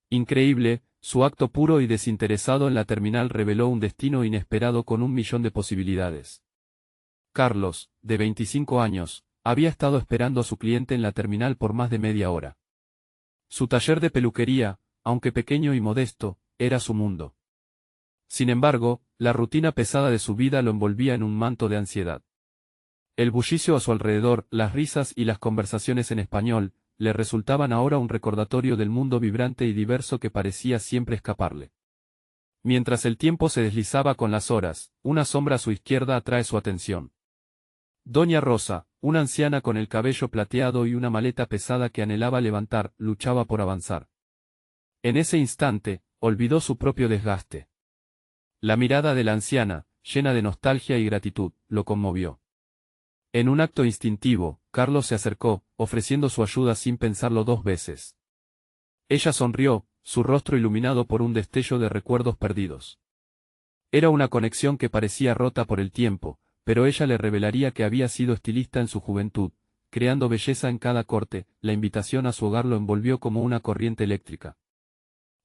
Increíble, su acto puro y desinteresado en la terminal reveló un destino inesperado con 1 millón de posibilidades. Carlos, de 25 años, había estado esperando a su cliente en la terminal por más de media hora. Su taller de peluquería, aunque pequeño y modesto, era su mundo. Sin embargo, la rutina pesada de su vida lo envolvía en un manto de ansiedad. El bullicio a su alrededor, las risas y las conversaciones en español, le resultaban ahora un recordatorio del mundo vibrante y diverso que parecía siempre escaparle. Mientras el tiempo se deslizaba con las horas, una sombra a su izquierda atrae su atención. Doña Rosa, una anciana con el cabello plateado y una maleta pesada que anhelaba levantar, luchaba por avanzar. En ese instante, olvidó su propio desgaste. La mirada de la anciana, llena de nostalgia y gratitud, lo conmovió. En un acto instintivo, Carlos se acercó, ofreciendo su ayuda sin pensarlo 2 veces. Ella sonrió, su rostro iluminado por un destello de recuerdos perdidos. Era una conexión que parecía rota por el tiempo, pero ella le revelaría que había sido estilista en su juventud, creando belleza en cada corte. La invitación a su hogar lo envolvió como una corriente eléctrica.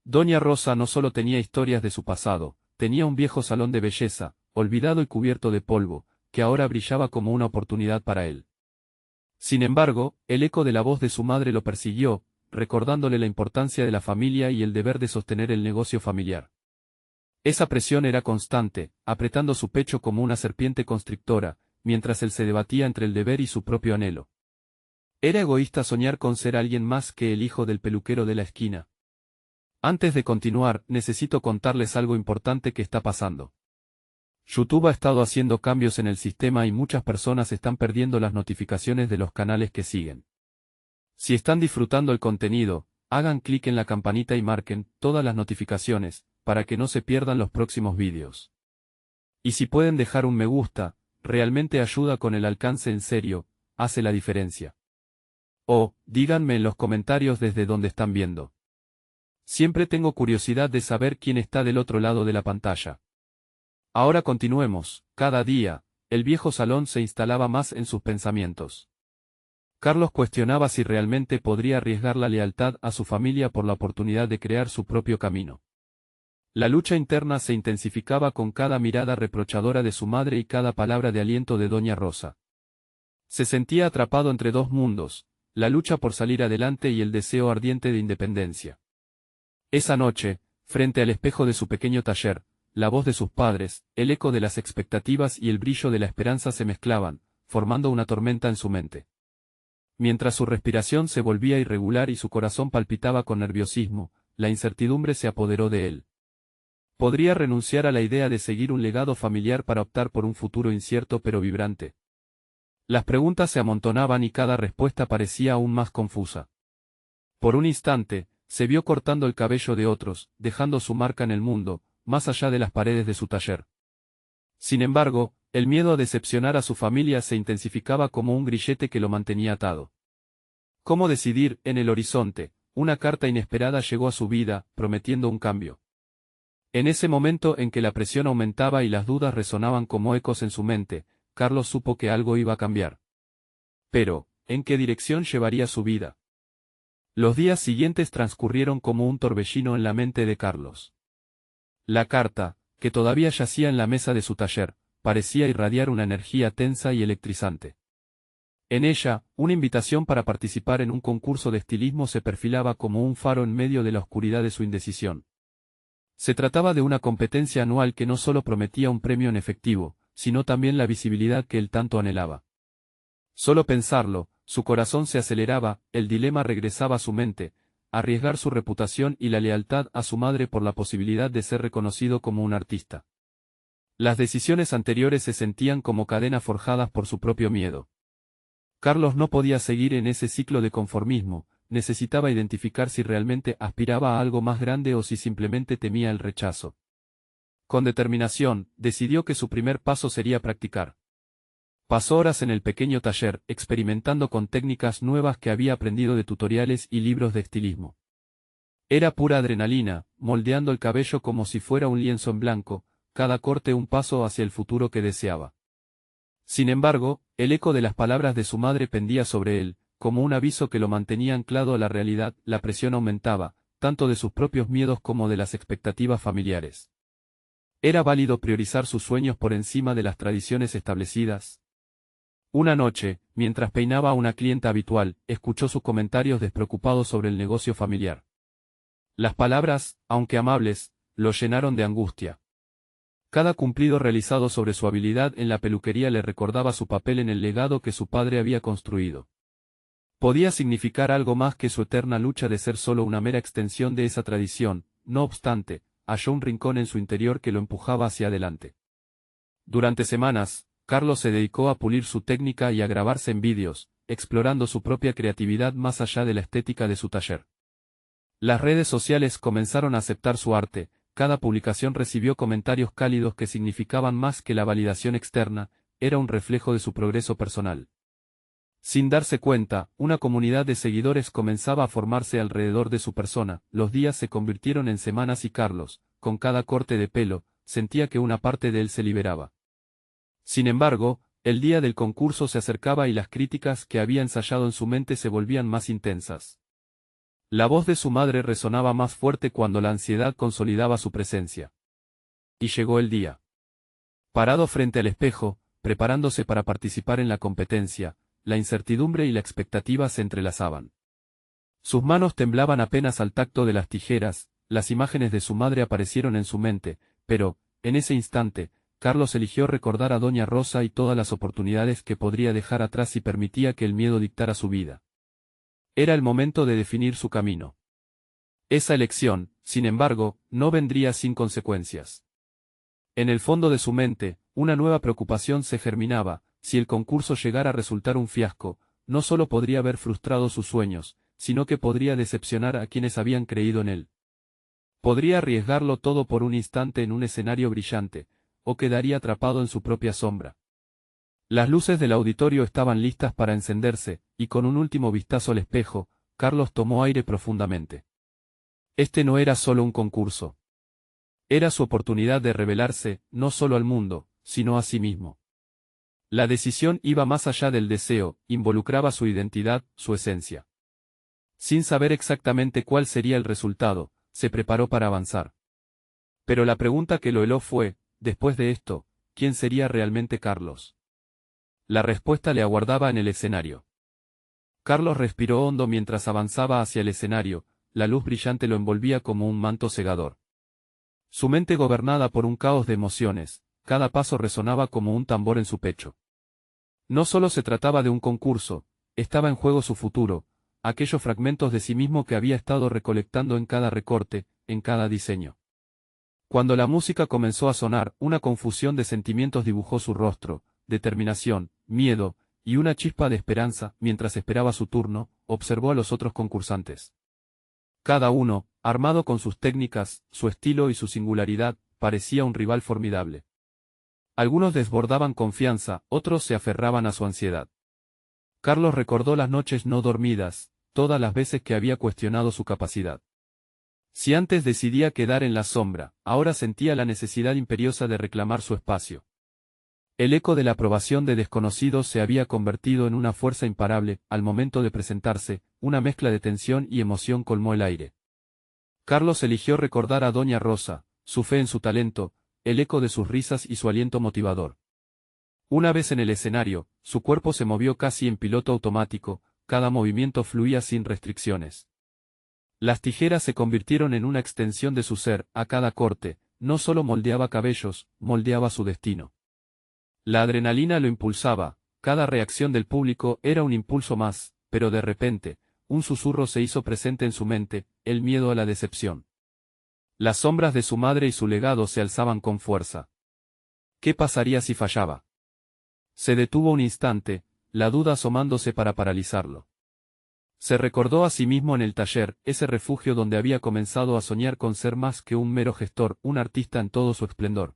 Doña Rosa no solo tenía historias de su pasado, tenía un viejo salón de belleza, olvidado y cubierto de polvo, que ahora brillaba como una oportunidad para él. Sin embargo, el eco de la voz de su madre lo persiguió, recordándole la importancia de la familia y el deber de sostener el negocio familiar. Esa presión era constante, apretando su pecho como una serpiente constrictora, mientras él se debatía entre el deber y su propio anhelo. Era egoísta soñar con ser alguien más que el hijo del peluquero de la esquina. Antes de continuar, necesito contarles algo importante que está pasando. YouTube ha estado haciendo cambios en el sistema y muchas personas están perdiendo las notificaciones de los canales que siguen. Si están disfrutando el contenido, hagan clic en la campanita y marquen todas las notificaciones, para que no se pierdan los próximos vídeos. Y si pueden dejar un me gusta, realmente ayuda con el alcance, en serio, hace la diferencia. O, díganme en los comentarios desde donde están viendo. Siempre tengo curiosidad de saber quién está del otro lado de la pantalla. Ahora continuemos. Cada día, el viejo salón se instalaba más en sus pensamientos. Carlos cuestionaba si realmente podría arriesgar la lealtad a su familia por la oportunidad de crear su propio camino. La lucha interna se intensificaba con cada mirada reprochadora de su madre y cada palabra de aliento de Doña Rosa. Se sentía atrapado entre dos mundos, la lucha por salir adelante y el deseo ardiente de independencia. Esa noche, frente al espejo de su pequeño taller, la voz de sus padres, el eco de las expectativas y el brillo de la esperanza se mezclaban, formando una tormenta en su mente. Mientras su respiración se volvía irregular y su corazón palpitaba con nerviosismo, la incertidumbre se apoderó de él. Podría renunciar a la idea de seguir un legado familiar para optar por un futuro incierto pero vibrante. Las preguntas se amontonaban y cada respuesta parecía aún más confusa. Por un instante, se vio cortando el cabello de otros, dejando su marca en el mundo, más allá de las paredes de su taller. Sin embargo, el miedo a decepcionar a su familia se intensificaba como un grillete que lo mantenía atado. ¿Cómo decidir? En el horizonte, una carta inesperada llegó a su vida, prometiendo un cambio. En ese momento en que la presión aumentaba y las dudas resonaban como ecos en su mente, Carlos supo que algo iba a cambiar. Pero, ¿en qué dirección llevaría su vida? Los días siguientes transcurrieron como un torbellino en la mente de Carlos. La carta, que todavía yacía en la mesa de su taller, parecía irradiar una energía tensa y electrizante. En ella, una invitación para participar en un concurso de estilismo se perfilaba como un faro en medio de la oscuridad de su indecisión. Se trataba de una competencia anual que no solo prometía un premio en efectivo, sino también la visibilidad que él tanto anhelaba. Solo pensarlo, su corazón se aceleraba, el dilema regresaba a su mente, arriesgar su reputación y la lealtad a su madre por la posibilidad de ser reconocido como un artista. Las decisiones anteriores se sentían como cadenas forjadas por su propio miedo. Carlos no podía seguir en ese ciclo de conformismo, necesitaba identificar si realmente aspiraba a algo más grande o si simplemente temía el rechazo. Con determinación, decidió que su primer paso sería practicar. Pasó horas en el pequeño taller, experimentando con técnicas nuevas que había aprendido de tutoriales y libros de estilismo. Era pura adrenalina, moldeando el cabello como si fuera un lienzo en blanco, cada corte un paso hacia el futuro que deseaba. Sin embargo, el eco de las palabras de su madre pendía sobre él, como un aviso que lo mantenía anclado a la realidad. La presión aumentaba, tanto de sus propios miedos como de las expectativas familiares. ¿Era válido priorizar sus sueños por encima de las tradiciones establecidas? Una noche, mientras peinaba a una clienta habitual, escuchó sus comentarios despreocupados sobre el negocio familiar. Las palabras, aunque amables, lo llenaron de angustia. Cada cumplido realizado sobre su habilidad en la peluquería le recordaba su papel en el legado que su padre había construido. Podía significar algo más que su eterna lucha de ser solo una mera extensión de esa tradición. No obstante, halló un rincón en su interior que lo empujaba hacia adelante. Durante semanas, Carlos se dedicó a pulir su técnica y a grabarse en vídeos, explorando su propia creatividad más allá de la estética de su taller. Las redes sociales comenzaron a aceptar su arte, cada publicación recibió comentarios cálidos que significaban más que la validación externa, era un reflejo de su progreso personal. Sin darse cuenta, una comunidad de seguidores comenzaba a formarse alrededor de su persona, los días se convirtieron en semanas y Carlos, con cada corte de pelo, sentía que una parte de él se liberaba. Sin embargo, el día del concurso se acercaba y las críticas que había ensayado en su mente se volvían más intensas. La voz de su madre resonaba más fuerte cuando la ansiedad consolidaba su presencia. Y llegó el día. Parado frente al espejo, preparándose para participar en la competencia, la incertidumbre y la expectativa se entrelazaban. Sus manos temblaban apenas al tacto de las tijeras, las imágenes de su madre aparecieron en su mente, pero, en ese instante, Carlos eligió recordar a Doña Rosa y todas las oportunidades que podría dejar atrás si permitía que el miedo dictara su vida. Era el momento de definir su camino. Esa elección, sin embargo, no vendría sin consecuencias. En el fondo de su mente, una nueva preocupación se germinaba. Si el concurso llegara a resultar un fiasco, no solo podría haber frustrado sus sueños, sino que podría decepcionar a quienes habían creído en él. Podría arriesgarlo todo por un instante en un escenario brillante, o quedaría atrapado en su propia sombra. Las luces del auditorio estaban listas para encenderse, y con un último vistazo al espejo, Carlos tomó aire profundamente. Este no era solo un concurso. Era su oportunidad de revelarse, no solo al mundo, sino a sí mismo. La decisión iba más allá del deseo, involucraba su identidad, su esencia. Sin saber exactamente cuál sería el resultado, se preparó para avanzar. Pero la pregunta que lo heló fue, después de esto, ¿quién sería realmente Carlos? La respuesta le aguardaba en el escenario. Carlos respiró hondo mientras avanzaba hacia el escenario, la luz brillante lo envolvía como un manto cegador. Su mente gobernada por un caos de emociones, cada paso resonaba como un tambor en su pecho. No solo se trataba de un concurso, estaba en juego su futuro, aquellos fragmentos de sí mismo que había estado recolectando en cada recorte, en cada diseño. Cuando la música comenzó a sonar, una confusión de sentimientos dibujó su rostro, determinación, miedo, y una chispa de esperanza. Mientras esperaba su turno, observó a los otros concursantes. Cada uno, armado con sus técnicas, su estilo y su singularidad, parecía un rival formidable. Algunos desbordaban confianza, otros se aferraban a su ansiedad. Carlos recordó las noches no dormidas, todas las veces que había cuestionado su capacidad. Si antes decidía quedar en la sombra, ahora sentía la necesidad imperiosa de reclamar su espacio. El eco de la aprobación de desconocidos se había convertido en una fuerza imparable. Al momento de presentarse, una mezcla de tensión y emoción colmó el aire. Carlos eligió recordar a Doña Rosa, su fe en su talento, el eco de sus risas y su aliento motivador. Una vez en el escenario, su cuerpo se movió casi en piloto automático, cada movimiento fluía sin restricciones. Las tijeras se convirtieron en una extensión de su ser, a cada corte, no solo moldeaba cabellos, moldeaba su destino. La adrenalina lo impulsaba, cada reacción del público era un impulso más, pero de repente, un susurro se hizo presente en su mente, el miedo a la decepción. Las sombras de su madre y su legado se alzaban con fuerza. ¿Qué pasaría si fallaba? Se detuvo un instante, la duda asomándose para paralizarlo. Se recordó a sí mismo en el taller, ese refugio donde había comenzado a soñar con ser más que un mero gestor, un artista en todo su esplendor.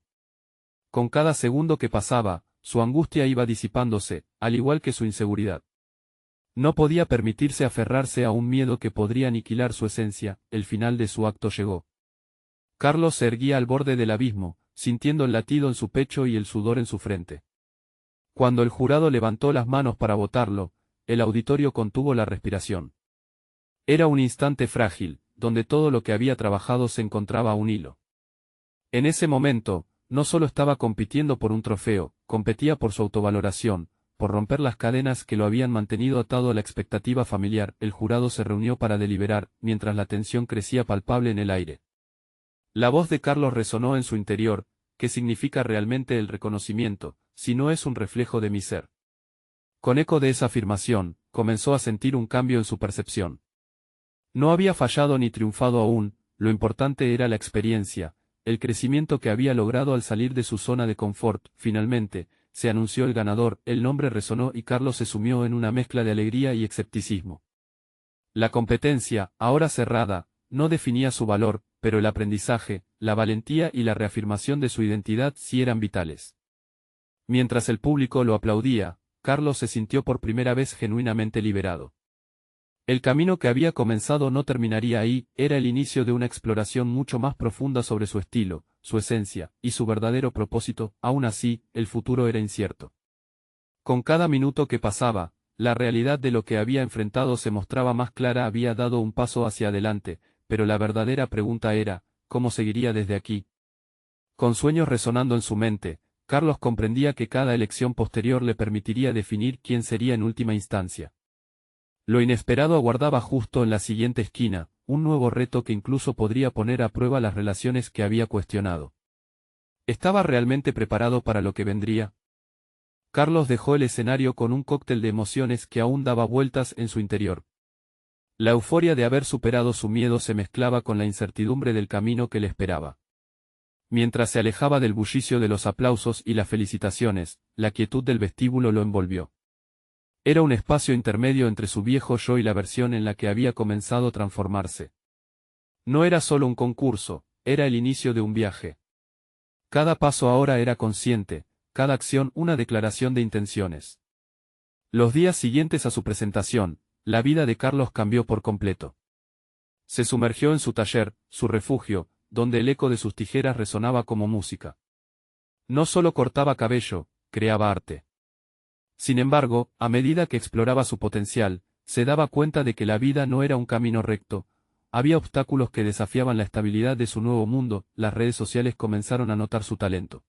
Con cada segundo que pasaba, su angustia iba disipándose, al igual que su inseguridad. No podía permitirse aferrarse a un miedo que podría aniquilar su esencia. El final de su acto llegó. Carlos se erguía al borde del abismo, sintiendo el latido en su pecho y el sudor en su frente. Cuando el jurado levantó las manos para votarlo, el auditorio contuvo la respiración. Era un instante frágil, donde todo lo que había trabajado se encontraba a un hilo. En ese momento, no solo estaba compitiendo por un trofeo, competía por su autovaloración, por romper las cadenas que lo habían mantenido atado a la expectativa familiar. El jurado se reunió para deliberar, mientras la tensión crecía palpable en el aire. La voz de Carlos resonó en su interior. ¿Qué significa realmente el reconocimiento, si no es un reflejo de mi ser? Con eco de esa afirmación, comenzó a sentir un cambio en su percepción. No había fallado ni triunfado aún, lo importante era la experiencia, el crecimiento que había logrado al salir de su zona de confort. Finalmente, se anunció el ganador, el nombre resonó y Carlos se sumió en una mezcla de alegría y escepticismo. La competencia, ahora cerrada, no definía su valor, pero el aprendizaje, la valentía y la reafirmación de su identidad sí eran vitales. Mientras el público lo aplaudía, Carlos se sintió por primera vez genuinamente liberado. El camino que había comenzado no terminaría ahí, era el inicio de una exploración mucho más profunda sobre su estilo, su esencia, y su verdadero propósito. Aún así, el futuro era incierto. Con cada minuto que pasaba, la realidad de lo que había enfrentado se mostraba más clara. Había dado un paso hacia adelante, pero la verdadera pregunta era, ¿cómo seguiría desde aquí? Con sueños resonando en su mente, Carlos comprendía que cada elección posterior le permitiría definir quién sería en última instancia. Lo inesperado aguardaba justo en la siguiente esquina, un nuevo reto que incluso podría poner a prueba las relaciones que había cuestionado. ¿Estaba realmente preparado para lo que vendría? Carlos dejó el escenario con un cóctel de emociones que aún daba vueltas en su interior. La euforia de haber superado su miedo se mezclaba con la incertidumbre del camino que le esperaba. Mientras se alejaba del bullicio de los aplausos y las felicitaciones, la quietud del vestíbulo lo envolvió. Era un espacio intermedio entre su viejo yo y la versión en la que había comenzado a transformarse. No era solo un concurso, era el inicio de un viaje. Cada paso ahora era consciente, cada acción una declaración de intenciones. Los días siguientes a su presentación, la vida de Carlos cambió por completo. Se sumergió en su taller, su refugio, donde el eco de sus tijeras resonaba como música. No solo cortaba cabello, creaba arte. Sin embargo, a medida que exploraba su potencial, se daba cuenta de que la vida no era un camino recto. Había obstáculos que desafiaban la estabilidad de su nuevo mundo. Las redes sociales comenzaron a notar su talento.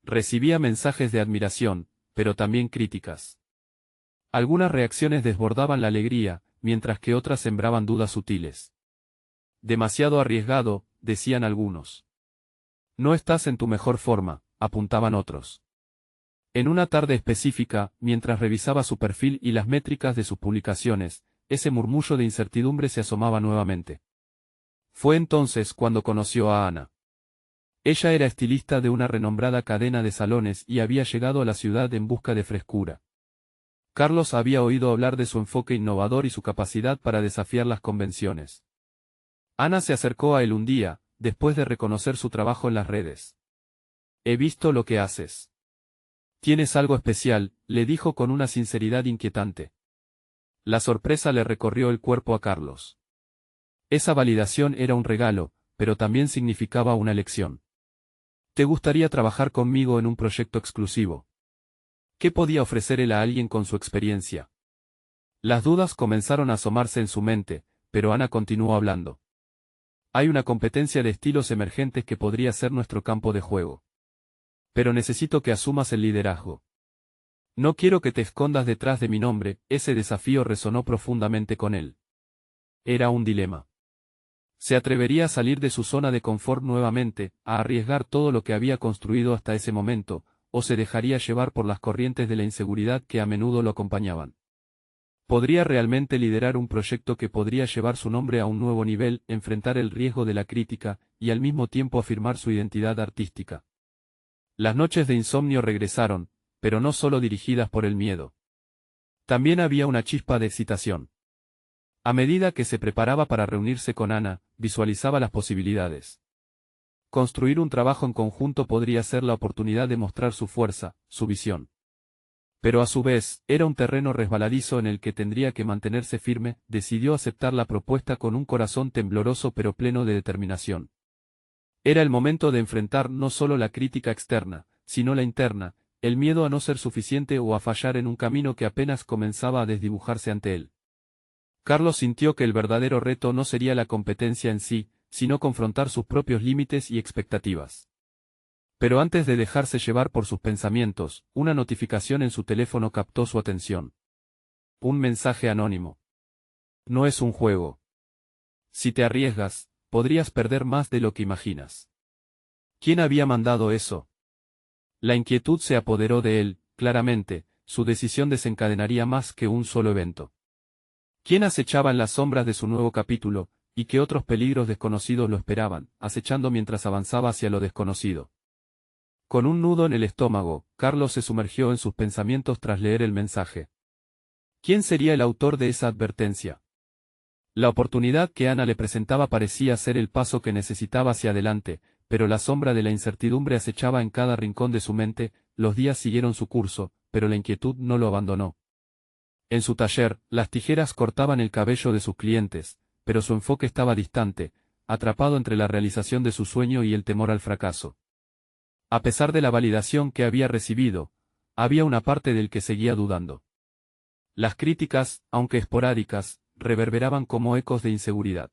Recibía mensajes de admiración, pero también críticas. Algunas reacciones desbordaban la alegría, mientras que otras sembraban dudas sutiles. Demasiado arriesgado, decían algunos. No estás en tu mejor forma, apuntaban otros. En una tarde específica, mientras revisaba su perfil y las métricas de sus publicaciones, ese murmullo de incertidumbre se asomaba nuevamente. Fue entonces cuando conoció a Ana. Ella era estilista de una renombrada cadena de salones y había llegado a la ciudad en busca de frescura. Carlos había oído hablar de su enfoque innovador y su capacidad para desafiar las convenciones. Ana se acercó a él un día, después de reconocer su trabajo en las redes. He visto lo que haces. Tienes algo especial, le dijo con una sinceridad inquietante. La sorpresa le recorrió el cuerpo a Carlos. Esa validación era un regalo, pero también significaba una lección. ¿Te gustaría trabajar conmigo en un proyecto exclusivo? ¿Qué podía ofrecer él a alguien con su experiencia? Las dudas comenzaron a asomarse en su mente, pero Ana continuó hablando. Hay una competencia de estilos emergentes que podría ser nuestro campo de juego. Pero necesito que asumas el liderazgo. No quiero que te escondas detrás de mi nombre. Ese desafío resonó profundamente con él. Era un dilema. ¿Se atrevería a salir de su zona de confort nuevamente, a arriesgar todo lo que había construido hasta ese momento, o se dejaría llevar por las corrientes de la inseguridad que a menudo lo acompañaban? ¿Podría realmente liderar un proyecto que podría llevar su nombre a un nuevo nivel, enfrentar el riesgo de la crítica, y al mismo tiempo afirmar su identidad artística? Las noches de insomnio regresaron, pero no solo dirigidas por el miedo. También había una chispa de excitación. A medida que se preparaba para reunirse con Ana, visualizaba las posibilidades. Construir un trabajo en conjunto podría ser la oportunidad de mostrar su fuerza, su visión. Pero a su vez, era un terreno resbaladizo en el que tendría que mantenerse firme. Decidió aceptar la propuesta con un corazón tembloroso pero pleno de determinación. Era el momento de enfrentar no solo la crítica externa, sino la interna, el miedo a no ser suficiente o a fallar en un camino que apenas comenzaba a desdibujarse ante él. Carlos sintió que el verdadero reto no sería la competencia en sí, sino confrontar sus propios límites y expectativas. Pero antes de dejarse llevar por sus pensamientos, una notificación en su teléfono captó su atención. Un mensaje anónimo. No es un juego. Si te arriesgas, podrías perder más de lo que imaginas. ¿Quién había mandado eso? La inquietud se apoderó de él, claramente, su decisión desencadenaría más que un solo evento. ¿Quién acechaba en las sombras de su nuevo capítulo, y qué otros peligros desconocidos lo esperaban, acechando mientras avanzaba hacia lo desconocido? Con un nudo en el estómago, Carlos se sumergió en sus pensamientos tras leer el mensaje. ¿Quién sería el autor de esa advertencia? La oportunidad que Ana le presentaba parecía ser el paso que necesitaba hacia adelante, pero la sombra de la incertidumbre acechaba en cada rincón de su mente. Los días siguieron su curso, pero la inquietud no lo abandonó. En su taller, las tijeras cortaban el cabello de sus clientes, pero su enfoque estaba distante, atrapado entre la realización de su sueño y el temor al fracaso. A pesar de la validación que había recibido, había una parte del que seguía dudando. Las críticas, aunque esporádicas, reverberaban como ecos de inseguridad.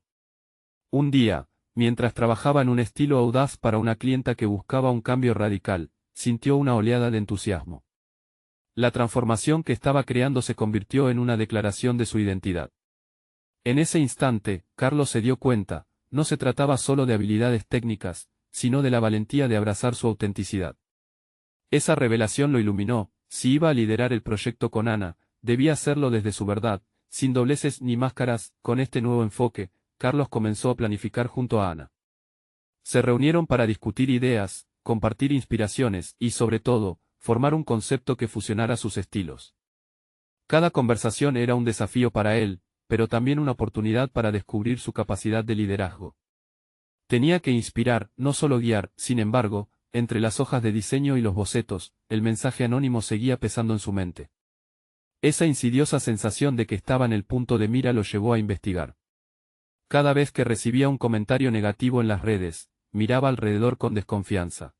Un día, mientras trabajaba en un estilo audaz para una clienta que buscaba un cambio radical, sintió una oleada de entusiasmo. La transformación que estaba creando se convirtió en una declaración de su identidad. En ese instante, Carlos se dio cuenta, no se trataba solo de habilidades técnicas, sino de la valentía de abrazar su autenticidad. Esa revelación lo iluminó. Si iba a liderar el proyecto con Ana, debía hacerlo desde su verdad, sin dobleces ni máscaras. Con este nuevo enfoque, Carlos comenzó a planificar junto a Ana. Se reunieron para discutir ideas, compartir inspiraciones y, sobre todo, formar un concepto que fusionara sus estilos. Cada conversación era un desafío para él, pero también una oportunidad para descubrir su capacidad de liderazgo. Tenía que inspirar, no solo guiar. Sin embargo, entre las hojas de diseño y los bocetos, el mensaje anónimo seguía pesando en su mente. Esa insidiosa sensación de que estaba en el punto de mira lo llevó a investigar. Cada vez que recibía un comentario negativo en las redes, miraba alrededor con desconfianza.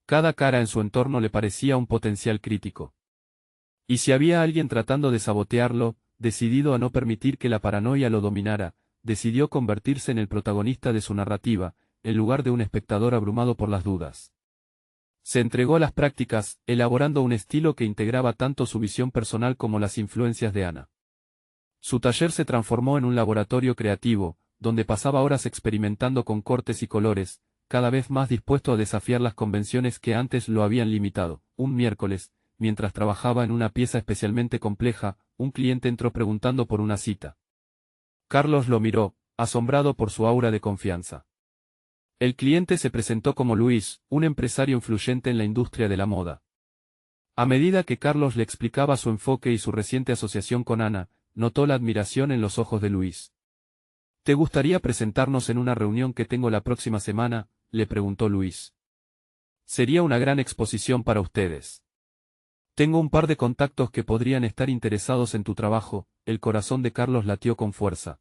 Cada cara en su entorno le parecía un potencial crítico. Y si había alguien tratando de sabotearlo, decidido a no permitir que la paranoia lo dominara, decidió convertirse en el protagonista de su narrativa, en lugar de un espectador abrumado por las dudas. Se entregó a las prácticas, elaborando un estilo que integraba tanto su visión personal como las influencias de Ana. Su taller se transformó en un laboratorio creativo, donde pasaba horas experimentando con cortes y colores, cada vez más dispuesto a desafiar las convenciones que antes lo habían limitado. Un miércoles, mientras trabajaba en una pieza especialmente compleja, un cliente entró preguntando por una cita. Carlos lo miró, asombrado por su aura de confianza. El cliente se presentó como Luis, un empresario influyente en la industria de la moda. A medida que Carlos le explicaba su enfoque y su reciente asociación con Ana, notó la admiración en los ojos de Luis. ¿Te gustaría presentarnos en una reunión que tengo la próxima semana?, le preguntó Luis. Sería una gran exposición para ustedes. Tengo un par de contactos que podrían estar interesados en tu trabajo. El corazón de Carlos latió con fuerza.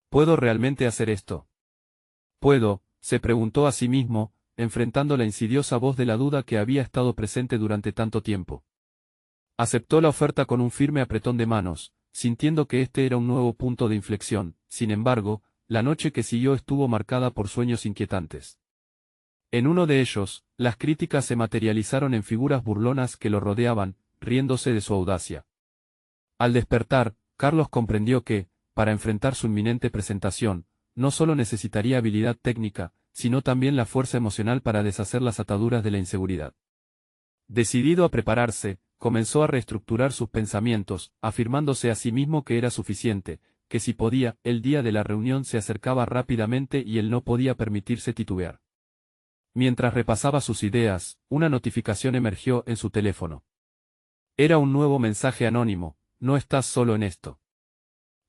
¿Puedo realmente hacer esto? ¿Puedo?, se preguntó a sí mismo, enfrentando la insidiosa voz de la duda que había estado presente durante tanto tiempo. Aceptó la oferta con un firme apretón de manos, sintiendo que este era un nuevo punto de inflexión. Sin embargo, la noche que siguió estuvo marcada por sueños inquietantes. En uno de ellos, las críticas se materializaron en figuras burlonas que lo rodeaban, riéndose de su audacia. Al despertar, Carlos comprendió que, para enfrentar su inminente presentación, no solo necesitaría habilidad técnica, sino también la fuerza emocional para deshacer las ataduras de la inseguridad. Decidido a prepararse, comenzó a reestructurar sus pensamientos, afirmándose a sí mismo que era suficiente, que si podía, el día de la reunión se acercaba rápidamente y él no podía permitirse titubear. Mientras repasaba sus ideas, una notificación emergió en su teléfono. Era un nuevo mensaje anónimo: no estás solo en esto.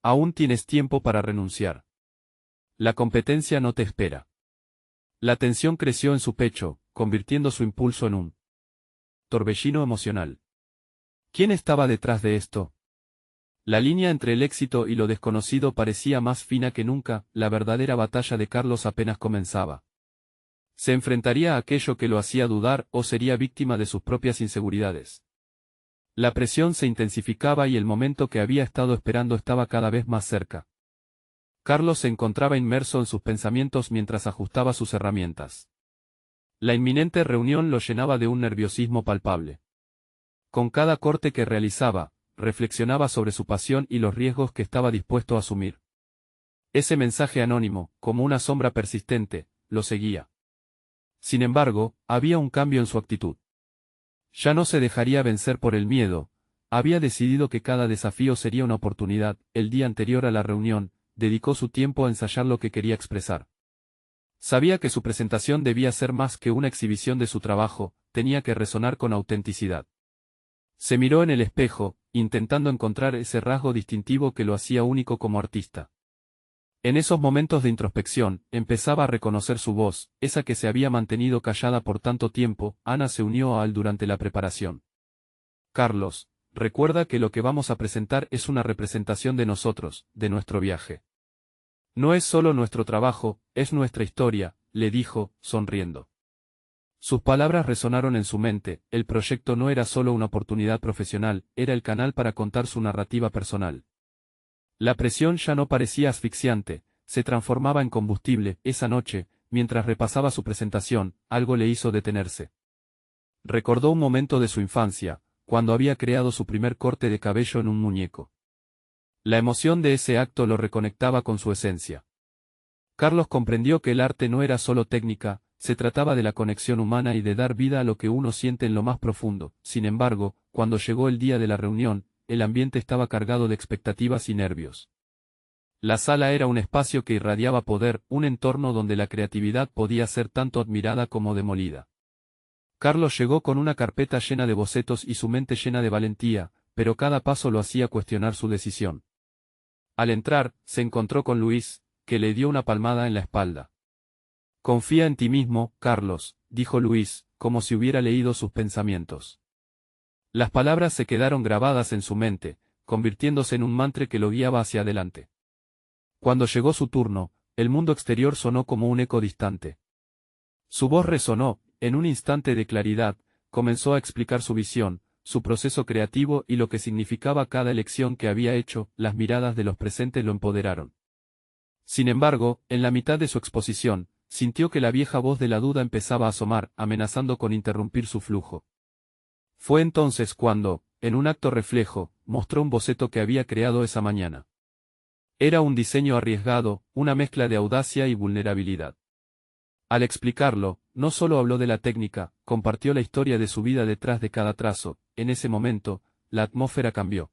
Aún tienes tiempo para renunciar. La competencia no te espera. La tensión creció en su pecho, convirtiendo su impulso en un torbellino emocional. ¿Quién estaba detrás de esto? La línea entre el éxito y lo desconocido parecía más fina que nunca. La verdadera batalla de Carlos apenas comenzaba. ¿Se enfrentaría a aquello que lo hacía dudar o sería víctima de sus propias inseguridades? La presión se intensificaba y el momento que había estado esperando estaba cada vez más cerca. Carlos se encontraba inmerso en sus pensamientos mientras ajustaba sus herramientas. La inminente reunión lo llenaba de un nerviosismo palpable. Con cada corte que realizaba, reflexionaba sobre su pasión y los riesgos que estaba dispuesto a asumir. Ese mensaje anónimo, como una sombra persistente, lo seguía. Sin embargo, había un cambio en su actitud. Ya no se dejaría vencer por el miedo. Había decidido que cada desafío sería una oportunidad. El día anterior a la reunión, dedicó su tiempo a ensayar lo que quería expresar. Sabía que su presentación debía ser más que una exhibición de su trabajo, tenía que resonar con autenticidad. Se miró en el espejo, intentando encontrar ese rasgo distintivo que lo hacía único como artista. En esos momentos de introspección, empezaba a reconocer su voz, esa que se había mantenido callada por tanto tiempo. Ana se unió a él durante la preparación. Carlos, recuerda que lo que vamos a presentar es una representación de nosotros, de nuestro viaje. No es solo nuestro trabajo, es nuestra historia, le dijo, sonriendo. Sus palabras resonaron en su mente. El proyecto no era solo una oportunidad profesional, era el canal para contar su narrativa personal. La presión ya no parecía asfixiante, se transformaba en combustible. Esa noche, mientras repasaba su presentación, algo le hizo detenerse. Recordó un momento de su infancia, cuando había creado su primer corte de cabello en un muñeco. La emoción de ese acto lo reconectaba con su esencia. Carlos comprendió que el arte no era solo técnica, se trataba de la conexión humana y de dar vida a lo que uno siente en lo más profundo. Sin embargo, cuando llegó el día de la reunión, el ambiente estaba cargado de expectativas y nervios. La sala era un espacio que irradiaba poder, un entorno donde la creatividad podía ser tanto admirada como demolida. Carlos llegó con una carpeta llena de bocetos y su mente llena de valentía, pero cada paso lo hacía cuestionar su decisión. Al entrar, se encontró con Luis, que le dio una palmada en la espalda. «Confía en ti mismo, Carlos», dijo Luis, como si hubiera leído sus pensamientos. Las palabras se quedaron grabadas en su mente, convirtiéndose en un mantra que lo guiaba hacia adelante. Cuando llegó su turno, el mundo exterior sonó como un eco distante. Su voz resonó, en un instante de claridad, comenzó a explicar su visión, su proceso creativo y lo que significaba cada elección que había hecho. Las miradas de los presentes lo empoderaron. Sin embargo, en la mitad de su exposición, sintió que la vieja voz de la duda empezaba a asomar, amenazando con interrumpir su flujo. Fue entonces cuando, en un acto reflejo, mostró un boceto que había creado esa mañana. Era un diseño arriesgado, una mezcla de audacia y vulnerabilidad. Al explicarlo, no solo habló de la técnica, compartió la historia de su vida detrás de cada trazo. En ese momento, la atmósfera cambió.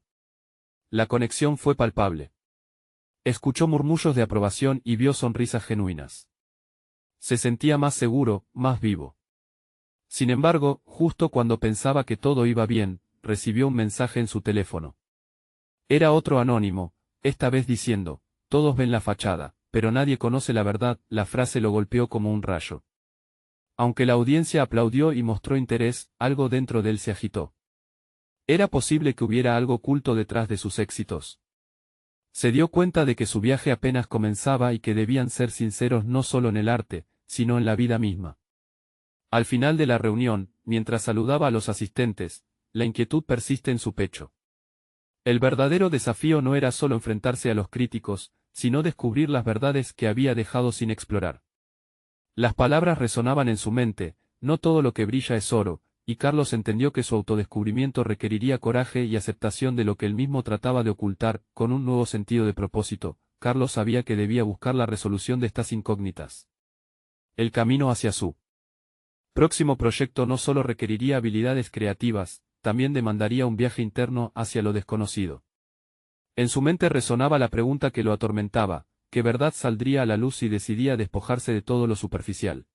La conexión fue palpable. Escuchó murmullos de aprobación y vio sonrisas genuinas. Se sentía más seguro, más vivo. Sin embargo, justo cuando pensaba que todo iba bien, recibió un mensaje en su teléfono. Era otro anónimo, esta vez diciendo: «Todos ven la fachada, pero nadie conoce la verdad». La frase lo golpeó como un rayo. Aunque la audiencia aplaudió y mostró interés, algo dentro de él se agitó. ¿Era posible que hubiera algo oculto detrás de sus éxitos? Se dio cuenta de que su viaje apenas comenzaba y que debían ser sinceros no solo en el arte, sino en la vida misma. Al final de la reunión, mientras saludaba a los asistentes, la inquietud persiste en su pecho. El verdadero desafío no era solo enfrentarse a los críticos, sino descubrir las verdades que había dejado sin explorar. Las palabras resonaban en su mente: «No todo lo que brilla es oro», y Carlos entendió que su autodescubrimiento requeriría coraje y aceptación de lo que él mismo trataba de ocultar. Con un nuevo sentido de propósito, Carlos sabía que debía buscar la resolución de estas incógnitas. El camino hacia su próximo proyecto no solo requeriría habilidades creativas, también demandaría un viaje interno hacia lo desconocido. En su mente resonaba la pregunta que lo atormentaba: ¿qué verdad saldría a la luz si decidía despojarse de todo lo superficial?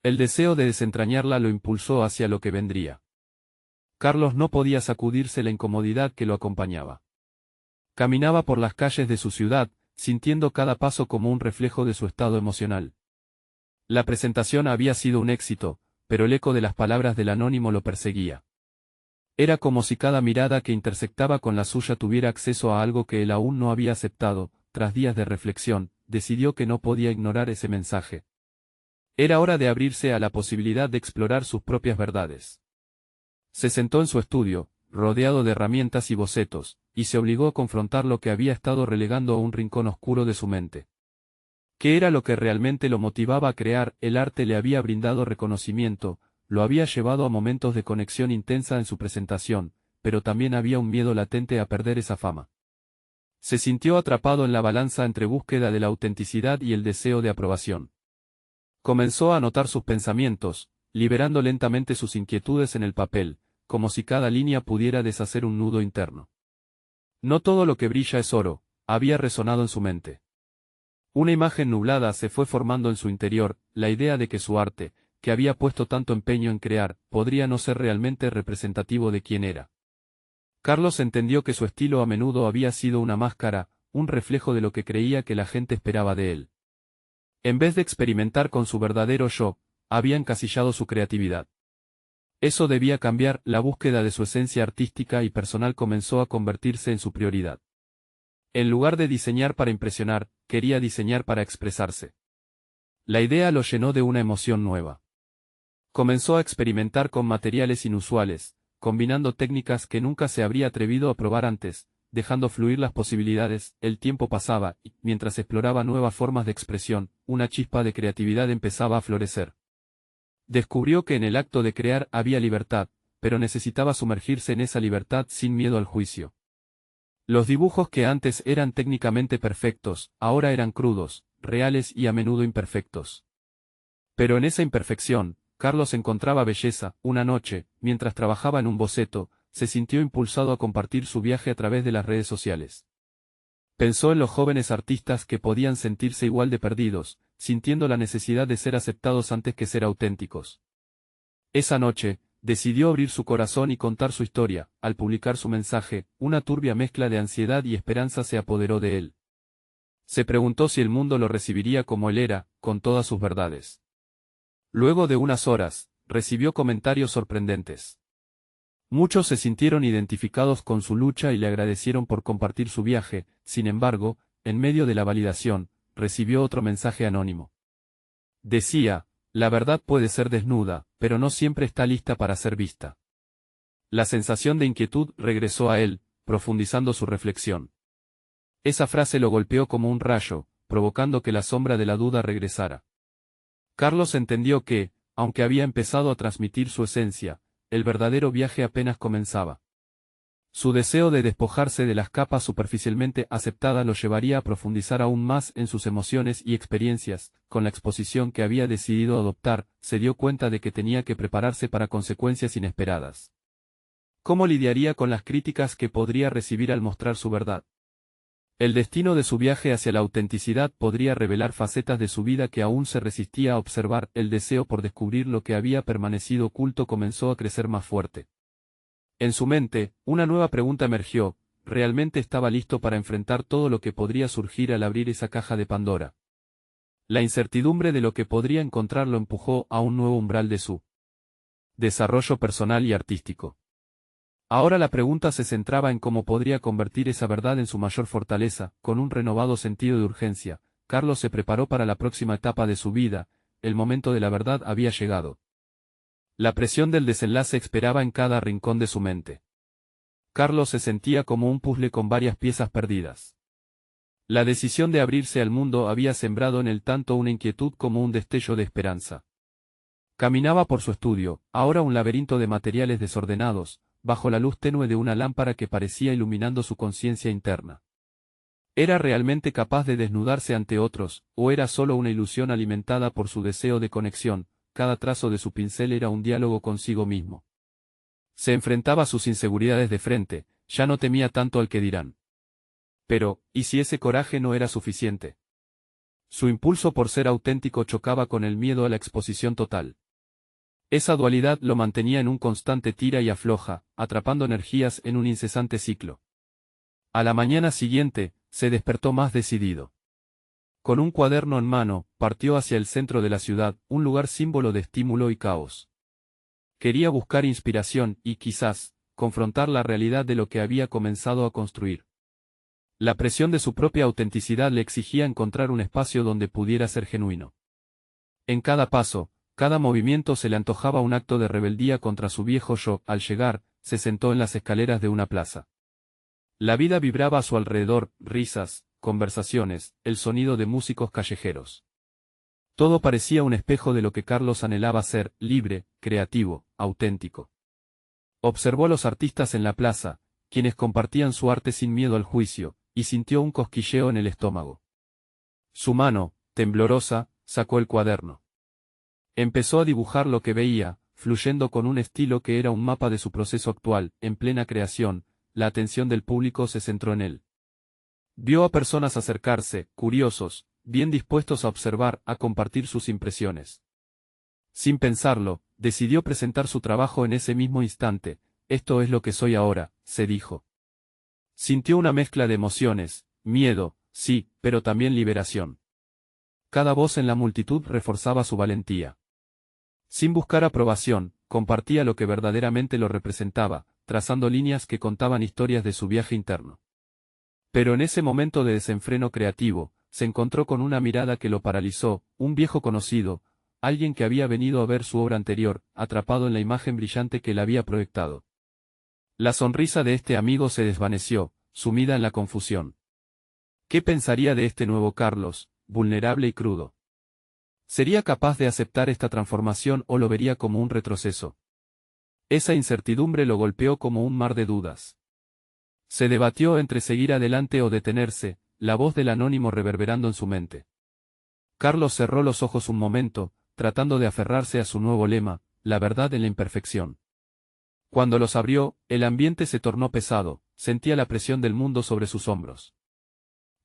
El deseo de desentrañarla lo impulsó hacia lo que vendría. Carlos no podía sacudirse la incomodidad que lo acompañaba. Caminaba por las calles de su ciudad, sintiendo cada paso como un reflejo de su estado emocional. La presentación había sido un éxito, pero el eco de las palabras del anónimo lo perseguía. Era como si cada mirada que intersectaba con la suya tuviera acceso a algo que él aún no había aceptado. Tras días de reflexión, decidió que no podía ignorar ese mensaje. Era hora de abrirse a la posibilidad de explorar sus propias verdades. Se sentó en su estudio, rodeado de herramientas y bocetos, y se obligó a confrontar lo que había estado relegando a un rincón oscuro de su mente. ¿Qué era lo que realmente lo motivaba a crear? El arte le había brindado reconocimiento, lo había llevado a momentos de conexión intensa en su presentación, pero también había un miedo latente a perder esa fama. Se sintió atrapado en la balanza entre búsqueda de la autenticidad y el deseo de aprobación. Comenzó a anotar sus pensamientos, liberando lentamente sus inquietudes en el papel, como si cada línea pudiera deshacer un nudo interno. No todo lo que brilla es oro, había resonado en su mente. Una imagen nublada se fue formando en su interior, la idea de que su arte, que había puesto tanto empeño en crear, podría no ser realmente representativo de quién era. Carlos entendió que su estilo a menudo había sido una máscara, un reflejo de lo que creía que la gente esperaba de él. En vez de experimentar con su verdadero yo, había encasillado su creatividad. Eso debía cambiar, la búsqueda de su esencia artística y personal comenzó a convertirse en su prioridad. En lugar de diseñar para impresionar, quería diseñar para expresarse. La idea lo llenó de una emoción nueva. Comenzó a experimentar con materiales inusuales, combinando técnicas que nunca se habría atrevido a probar antes, dejando fluir las posibilidades. El tiempo pasaba, y, mientras exploraba nuevas formas de expresión, una chispa de creatividad empezaba a florecer. Descubrió que en el acto de crear había libertad, pero necesitaba sumergirse en esa libertad sin miedo al juicio. Los dibujos que antes eran técnicamente perfectos, ahora eran crudos, reales y a menudo imperfectos. Pero en esa imperfección, Carlos encontraba belleza. Una noche, mientras trabajaba en un boceto, se sintió impulsado a compartir su viaje a través de las redes sociales. Pensó en los jóvenes artistas que podían sentirse igual de perdidos, sintiendo la necesidad de ser aceptados antes que ser auténticos. Esa noche, decidió abrir su corazón y contar su historia. Al publicar su mensaje, una turbia mezcla de ansiedad y esperanza se apoderó de él. Se preguntó si el mundo lo recibiría como él era, con todas sus verdades. Luego de unas horas, recibió comentarios sorprendentes. Muchos se sintieron identificados con su lucha y le agradecieron por compartir su viaje. Sin embargo, en medio de la validación, recibió otro mensaje anónimo. Decía: la verdad puede ser desnuda, pero no siempre está lista para ser vista. La sensación de inquietud regresó a él, profundizando su reflexión. Esa frase lo golpeó como un rayo, provocando que la sombra de la duda regresara. Carlos entendió que, aunque había empezado a transmitir su esencia, el verdadero viaje apenas comenzaba. Su deseo de despojarse de las capas superficialmente aceptadas lo llevaría a profundizar aún más en sus emociones y experiencias. Con la exposición que había decidido adoptar, se dio cuenta de que tenía que prepararse para consecuencias inesperadas. ¿Cómo lidiaría con las críticas que podría recibir al mostrar su verdad? El destino de su viaje hacia la autenticidad podría revelar facetas de su vida que aún se resistía a observar. El deseo por descubrir lo que había permanecido oculto comenzó a crecer más fuerte. En su mente, una nueva pregunta emergió: ¿realmente estaba listo para enfrentar todo lo que podría surgir al abrir esa caja de Pandora? La incertidumbre de lo que podría encontrar lo empujó a un nuevo umbral de su desarrollo personal y artístico. Ahora la pregunta se centraba en cómo podría convertir esa verdad en su mayor fortaleza. Con un renovado sentido de urgencia, Carlos se preparó para la próxima etapa de su vida. El momento de la verdad había llegado. La presión del desenlace esperaba en cada rincón de su mente. Carlos se sentía como un puzzle con varias piezas perdidas. La decisión de abrirse al mundo había sembrado en él tanto una inquietud como un destello de esperanza. Caminaba por su estudio, ahora un laberinto de materiales desordenados, bajo la luz tenue de una lámpara que parecía iluminando su conciencia interna. ¿Era realmente capaz de desnudarse ante otros, o era solo una ilusión alimentada por su deseo de conexión? Cada trazo de su pincel era un diálogo consigo mismo. Se enfrentaba a sus inseguridades de frente, ya no temía tanto al que dirán. Pero, ¿y si ese coraje no era suficiente? Su impulso por ser auténtico chocaba con el miedo a la exposición total. Esa dualidad lo mantenía en un constante tira y afloja, atrapando energías en un incesante ciclo. A la mañana siguiente, se despertó más decidido. Con un cuaderno en mano, partió hacia el centro de la ciudad, un lugar símbolo de estímulo y caos. Quería buscar inspiración y, quizás, confrontar la realidad de lo que había comenzado a construir. La presión de su propia autenticidad le exigía encontrar un espacio donde pudiera ser genuino. En cada paso, cada movimiento se le antojaba un acto de rebeldía contra su viejo yo. Al llegar, se sentó en las escaleras de una plaza. La vida vibraba a su alrededor, risas, conversaciones, el sonido de músicos callejeros. Todo parecía un espejo de lo que Carlos anhelaba ser, libre, creativo, auténtico. Observó a los artistas en la plaza, quienes compartían su arte sin miedo al juicio, y sintió un cosquilleo en el estómago. Su mano, temblorosa, sacó el cuaderno. Empezó a dibujar lo que veía, fluyendo con un estilo que era un mapa de su proceso actual. En plena creación, la atención del público se centró en él. Vio a personas acercarse, curiosos, bien dispuestos a observar, a compartir sus impresiones. Sin pensarlo, decidió presentar su trabajo en ese mismo instante. Esto es lo que soy ahora, se dijo. Sintió una mezcla de emociones, miedo, sí, pero también liberación. Cada voz en la multitud reforzaba su valentía. Sin buscar aprobación, compartía lo que verdaderamente lo representaba, trazando líneas que contaban historias de su viaje interno. Pero en ese momento de desenfreno creativo, se encontró con una mirada que lo paralizó, un viejo conocido, alguien que había venido a ver su obra anterior, atrapado en la imagen brillante que él había proyectado. La sonrisa de este amigo se desvaneció, sumida en la confusión. ¿Qué pensaría de este nuevo Carlos, vulnerable y crudo? ¿Sería capaz de aceptar esta transformación o lo vería como un retroceso? Esa incertidumbre lo golpeó como un mar de dudas. Se debatió entre seguir adelante o detenerse, la voz del anónimo reverberando en su mente. Carlos cerró los ojos un momento, tratando de aferrarse a su nuevo lema, la verdad en la imperfección. Cuando los abrió, el ambiente se tornó pesado, sentía la presión del mundo sobre sus hombros.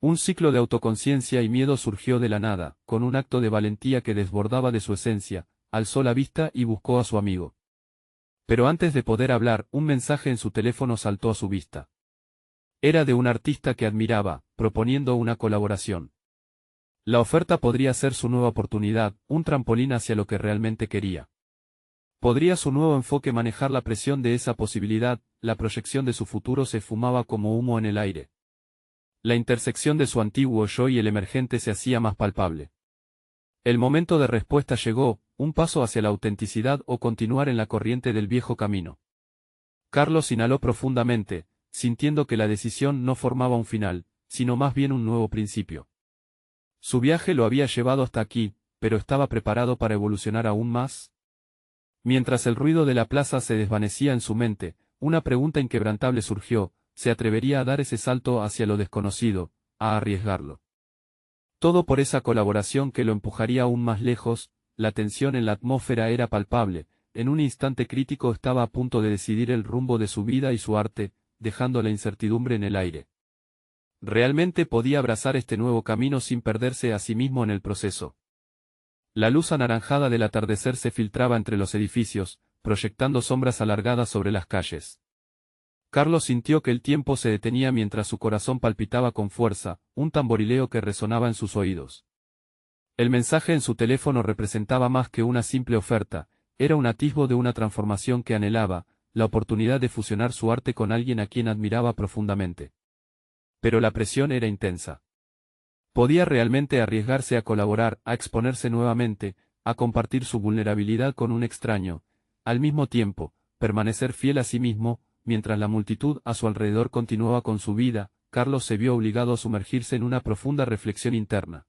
Un ciclo de autoconciencia y miedo surgió de la nada, con un acto de valentía que desbordaba de su esencia, alzó la vista y buscó a su amigo. Pero antes de poder hablar, un mensaje en su teléfono saltó a su vista. Era de un artista que admiraba, proponiendo una colaboración. La oferta podría ser su nueva oportunidad, un trampolín hacia lo que realmente quería. ¿Podría su nuevo enfoque manejar la presión de esa posibilidad? La proyección de su futuro se esfumaba como humo en el aire. La intersección de su antiguo yo y el emergente se hacía más palpable. El momento de respuesta llegó, un paso hacia la autenticidad o continuar en la corriente del viejo camino. Carlos inhaló profundamente, sintiendo que la decisión no formaba un final, sino más bien un nuevo principio. Su viaje lo había llevado hasta aquí, pero ¿estaba preparado para evolucionar aún más? Mientras el ruido de la plaza se desvanecía en su mente, una pregunta inquebrantable surgió: ¿se atrevería a dar ese salto hacia lo desconocido, a arriesgarlo? Todo por esa colaboración que lo empujaría aún más lejos. La tensión en la atmósfera era palpable, en un instante crítico estaba a punto de decidir el rumbo de su vida y su arte, dejando la incertidumbre en el aire. Realmente podía abrazar este nuevo camino sin perderse a sí mismo en el proceso. La luz anaranjada del atardecer se filtraba entre los edificios, proyectando sombras alargadas sobre las calles. Carlos sintió que el tiempo se detenía mientras su corazón palpitaba con fuerza, un tamborileo que resonaba en sus oídos. El mensaje en su teléfono representaba más que una simple oferta, era un atisbo de una transformación que anhelaba, la oportunidad de fusionar su arte con alguien a quien admiraba profundamente. Pero la presión era intensa. ¿Podía realmente arriesgarse a colaborar, a exponerse nuevamente, a compartir su vulnerabilidad con un extraño, al mismo tiempo, permanecer fiel a sí mismo? Mientras la multitud a su alrededor continuaba con su vida, Carlos se vio obligado a sumergirse en una profunda reflexión interna.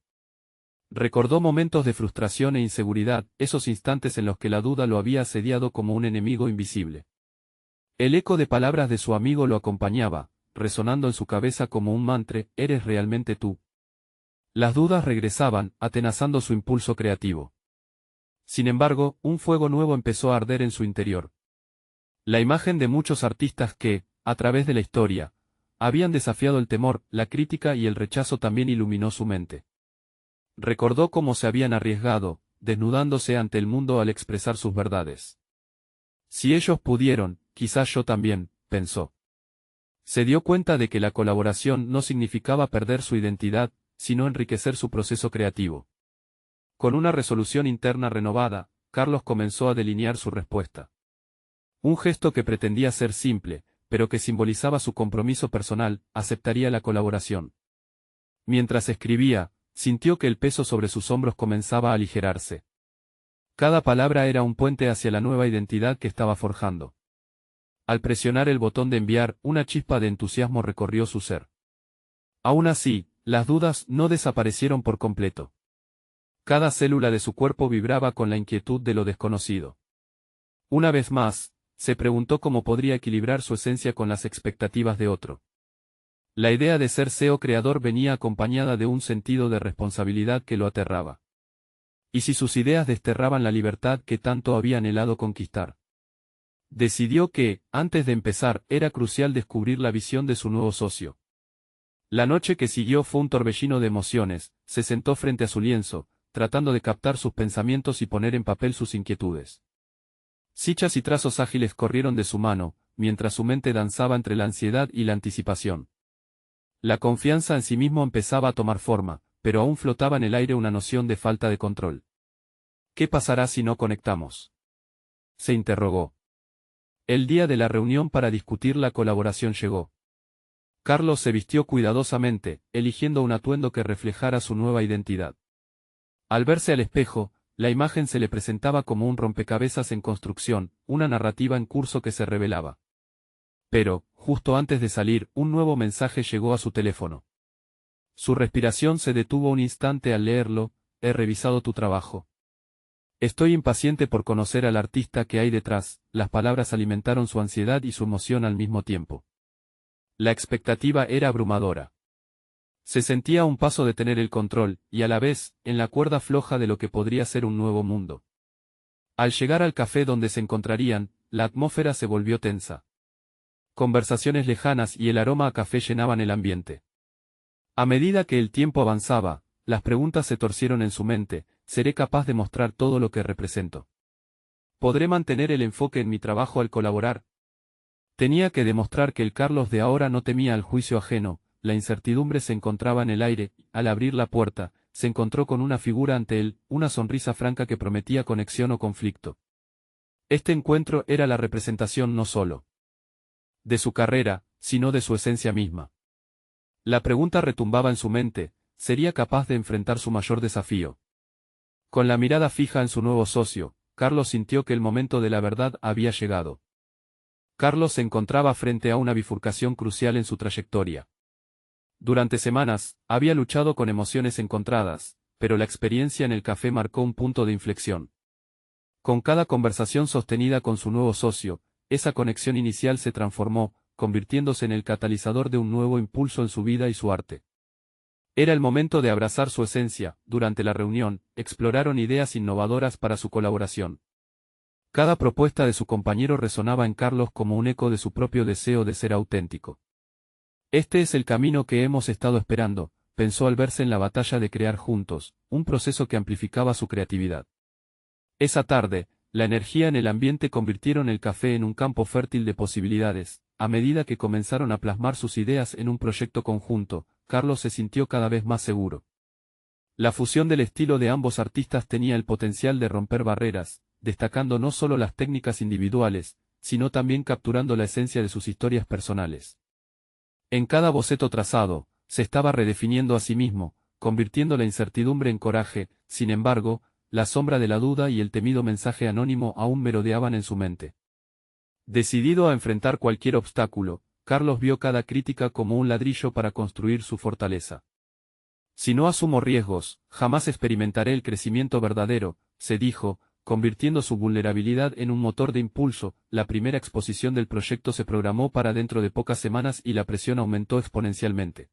Recordó momentos de frustración e inseguridad, esos instantes en los que la duda lo había asediado como un enemigo invisible. El eco de palabras de su amigo lo acompañaba, resonando en su cabeza como un mantra: ¿eres realmente tú? Las dudas regresaban, atenazando su impulso creativo. Sin embargo, un fuego nuevo empezó a arder en su interior. La imagen de muchos artistas que, a través de la historia, habían desafiado el temor, la crítica y el rechazo también iluminó su mente. Recordó cómo se habían arriesgado, desnudándose ante el mundo al expresar sus verdades. Si ellos pudieron, quizás yo también, pensó. Se dio cuenta de que la colaboración no significaba perder su identidad, sino enriquecer su proceso creativo. Con una resolución interna renovada, Carlos comenzó a delinear su respuesta. Un gesto que pretendía ser simple, pero que simbolizaba su compromiso personal: aceptaría la colaboración. Mientras escribía, sintió que el peso sobre sus hombros comenzaba a aligerarse. Cada palabra era un puente hacia la nueva identidad que estaba forjando. Al presionar el botón de enviar, una chispa de entusiasmo recorrió su ser. Aún así, las dudas no desaparecieron por completo. Cada célula de su cuerpo vibraba con la inquietud de lo desconocido. Una vez más, se preguntó cómo podría equilibrar su esencia con las expectativas de otro. La idea de ser CEO creador venía acompañada de un sentido de responsabilidad que lo aterraba. ¿Y si sus ideas desterraban la libertad que tanto había anhelado conquistar? Decidió que, antes de empezar, era crucial descubrir la visión de su nuevo socio. La noche que siguió fue un torbellino de emociones. Se sentó frente a su lienzo, tratando de captar sus pensamientos y poner en papel sus inquietudes. Fichas y trazos ágiles corrieron de su mano, mientras su mente danzaba entre la ansiedad y la anticipación. La confianza en sí mismo empezaba a tomar forma, pero aún flotaba en el aire una noción de falta de control. ¿Qué pasará si no conectamos?, se interrogó. El día de la reunión para discutir la colaboración llegó. Carlos se vistió cuidadosamente, eligiendo un atuendo que reflejara su nueva identidad. Al verse al espejo, la imagen se le presentaba como un rompecabezas en construcción, una narrativa en curso que se revelaba. Pero, justo antes de salir, un nuevo mensaje llegó a su teléfono. Su respiración se detuvo un instante al leerlo: he revisado tu trabajo. Estoy impaciente por conocer al artista que hay detrás. Las palabras alimentaron su ansiedad y su emoción al mismo tiempo. La expectativa era abrumadora. Se sentía a un paso de tener el control, y a la vez, en la cuerda floja de lo que podría ser un nuevo mundo. Al llegar al café donde se encontrarían, la atmósfera se volvió tensa. Conversaciones lejanas y el aroma a café llenaban el ambiente. A medida que el tiempo avanzaba, las preguntas se torcieron en su mente: ¿seré capaz de mostrar todo lo que represento? ¿Podré mantener el enfoque en mi trabajo al colaborar? Tenía que demostrar que el Carlos de ahora no temía al juicio ajeno. La incertidumbre se encontraba en el aire. Al abrir la puerta, se encontró con una figura ante él, una sonrisa franca que prometía conexión o conflicto. Este encuentro era la representación no solo de su carrera, sino de su esencia misma. La pregunta retumbaba en su mente: ¿sería capaz de enfrentar su mayor desafío? Con la mirada fija en su nuevo socio, Carlos sintió que el momento de la verdad había llegado. Carlos se encontraba frente a una bifurcación crucial en su trayectoria. Durante semanas, había luchado con emociones encontradas, pero la experiencia en el café marcó un punto de inflexión. Con cada conversación sostenida con su nuevo socio, esa conexión inicial se transformó, convirtiéndose en el catalizador de un nuevo impulso en su vida y su arte. Era el momento de abrazar su esencia. Durante la reunión, exploraron ideas innovadoras para su colaboración. Cada propuesta de su compañero resonaba en Carlos como un eco de su propio deseo de ser auténtico. Este es el camino que hemos estado esperando, pensó al verse en la batalla de crear juntos, un proceso que amplificaba su creatividad. Esa tarde, la energía en el ambiente convirtieron el café en un campo fértil de posibilidades. A medida que comenzaron a plasmar sus ideas en un proyecto conjunto, Carlos se sintió cada vez más seguro. La fusión del estilo de ambos artistas tenía el potencial de romper barreras, destacando no solo las técnicas individuales, sino también capturando la esencia de sus historias personales. En cada boceto trazado, se estaba redefiniendo a sí mismo, convirtiendo la incertidumbre en coraje. Sin embargo, la sombra de la duda y el temido mensaje anónimo aún merodeaban en su mente. Decidido a enfrentar cualquier obstáculo, Carlos vio cada crítica como un ladrillo para construir su fortaleza. Si no asumo riesgos, jamás experimentaré el crecimiento verdadero, se dijo, convirtiendo su vulnerabilidad en un motor de impulso. La primera exposición del proyecto se programó para dentro de pocas semanas y la presión aumentó exponencialmente.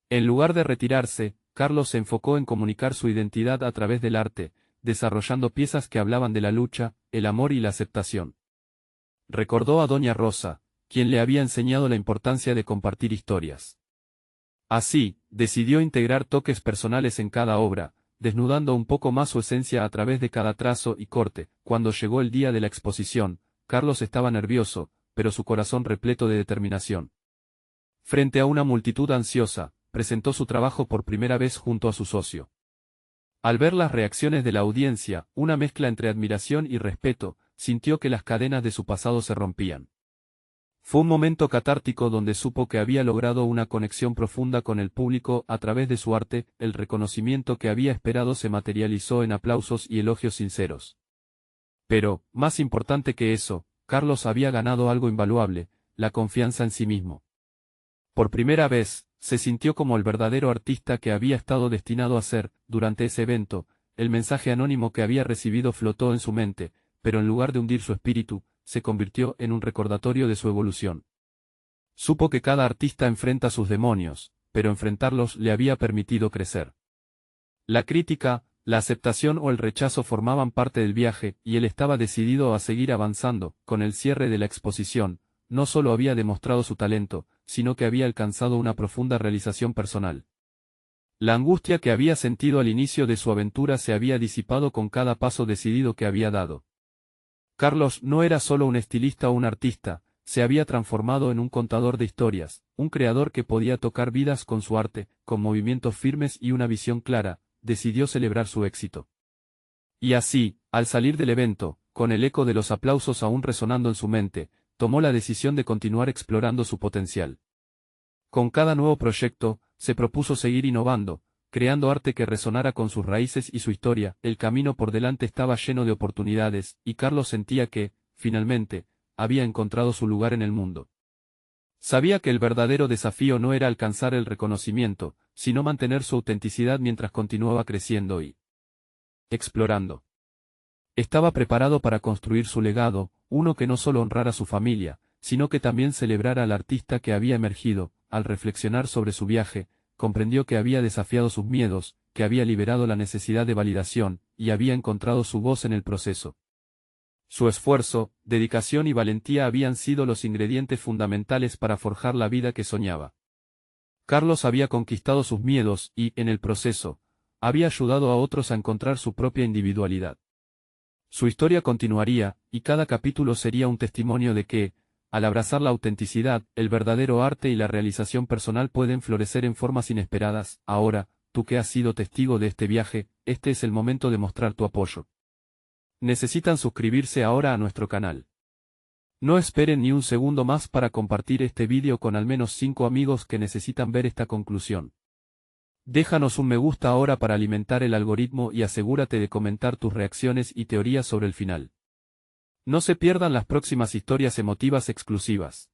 En lugar de retirarse, Carlos se enfocó en comunicar su identidad a través del arte, desarrollando piezas que hablaban de la lucha, el amor y la aceptación. Recordó a Doña Rosa, quien le había enseñado la importancia de compartir historias. Así, decidió integrar toques personales en cada obra, desnudando un poco más su esencia a través de cada trazo y corte. Cuando llegó el día de la exposición, Carlos estaba nervioso, pero su corazón repleto de determinación. Frente a una multitud ansiosa, presentó su trabajo por primera vez junto a su socio. Al ver las reacciones de la audiencia, una mezcla entre admiración y respeto, sintió que las cadenas de su pasado se rompían. Fue un momento catártico donde supo que había logrado una conexión profunda con el público a través de su arte. El reconocimiento que había esperado se materializó en aplausos y elogios sinceros. Pero, más importante que eso, Carlos había ganado algo invaluable, la confianza en sí mismo. Por primera vez, se sintió como el verdadero artista que había estado destinado a ser. Durante ese evento, el mensaje anónimo que había recibido flotó en su mente, pero en lugar de hundir su espíritu, se convirtió en un recordatorio de su evolución. Supo que cada artista enfrenta sus demonios, pero enfrentarlos le había permitido crecer. La crítica, la aceptación o el rechazo formaban parte del viaje, y él estaba decidido a seguir avanzando. Con el cierre de la exposición, no solo había demostrado su talento, sino que había alcanzado una profunda realización personal. La angustia que había sentido al inicio de su aventura se había disipado con cada paso decidido que había dado. Carlos no era solo un estilista o un artista, se había transformado en un contador de historias, un creador que podía tocar vidas con su arte, con movimientos firmes y una visión clara. Decidió celebrar su éxito. Y así, al salir del evento, con el eco de los aplausos aún resonando en su mente, tomó la decisión de continuar explorando su potencial. Con cada nuevo proyecto, se propuso seguir innovando, creando arte que resonara con sus raíces y su historia. El camino por delante estaba lleno de oportunidades, y Carlos sentía que, finalmente, había encontrado su lugar en el mundo. Sabía que el verdadero desafío no era alcanzar el reconocimiento, sino mantener su autenticidad mientras continuaba creciendo y explorando. Estaba preparado para construir su legado, uno que no solo honrara a su familia, sino que también celebrara al artista que había emergido. Al reflexionar sobre su viaje, comprendió que había desafiado sus miedos, que había liberado la necesidad de validación, y había encontrado su voz en el proceso. Su esfuerzo, dedicación y valentía habían sido los ingredientes fundamentales para forjar la vida que soñaba. Carlos había conquistado sus miedos y, en el proceso, había ayudado a otros a encontrar su propia individualidad. Su historia continuaría, y cada capítulo sería un testimonio de que, al abrazar la autenticidad, el verdadero arte y la realización personal pueden florecer en formas inesperadas. Ahora, tú que has sido testigo de este viaje, este es el momento de mostrar tu apoyo. Necesitan suscribirse ahora a nuestro canal. No esperen ni un segundo más para compartir este vídeo con al menos 5 amigos que necesitan ver esta conclusión. Déjanos un me gusta ahora para alimentar el algoritmo y asegúrate de comentar tus reacciones y teorías sobre el final. No se pierdan las próximas historias emotivas exclusivas.